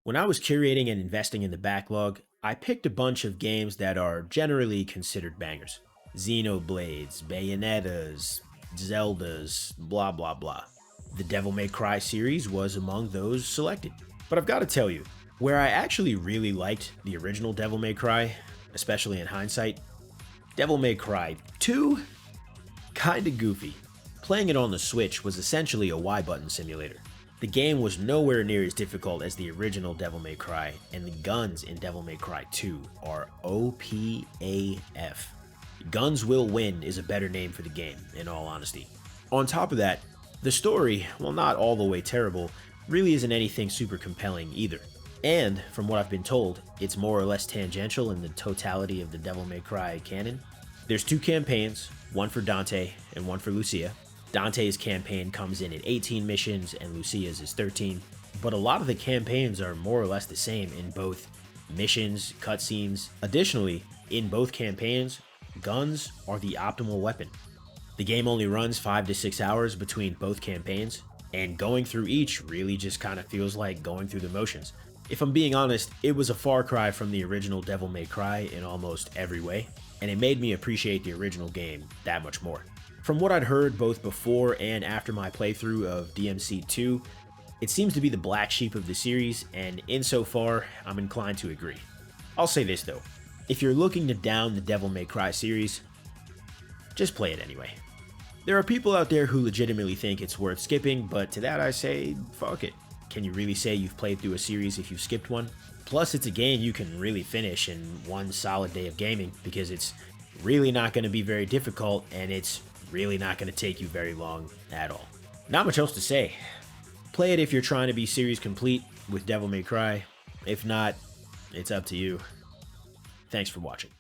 When I was curating and investing in the backlog, I picked a bunch of games that are generally considered bangers. Xenoblades, Bayonettas, Zeldas, blah blah blah. The Devil May Cry series was among those selected. But I've got to tell you, where I actually really liked the original Devil May Cry, especially in hindsight, Devil May Cry 2, kinda goofy. Playing it on the Switch was essentially a Y button simulator. The game was nowhere near as difficult as the original Devil May Cry, and the guns in Devil May Cry 2 are OPAF. Guns Will Win is a better name for the game, in all honesty. On top of that, the story, while not all the way terrible, really isn't anything super compelling either. And, from what I've been told, it's more or less tangential in the totality of the Devil May Cry canon. There's two campaigns, one for Dante and one for Lucia. Dante's campaign comes in at 18 missions and Lucia's is 13, but a lot of the campaigns are more or less the same in both missions, cutscenes. Additionally, in both campaigns, guns are the optimal weapon. The game only runs 5 to 6 hours between both campaigns, and going through each really just kind of feels like going through the motions. If I'm being honest, it was a far cry from the original Devil May Cry in almost every way, and it made me appreciate the original game that much more. From what I'd heard both before and after my playthrough of DMC2, it seems to be the black sheep of the series, and insofar, I'm inclined to agree. I'll say this though, if you're looking to down the Devil May Cry series, just play it anyway. There are people out there who legitimately think it's worth skipping, but to that I say, fuck it. Can you really say you've played through a series if you've skipped one? Plus, it's a game you can really finish in one solid day of gaming, because it's really not going to be very difficult, and it's really not going to take you very long at all. Not much else to say. Play it if you're trying to be series complete with Devil May Cry. If not, it's up to you. Thanks for watching.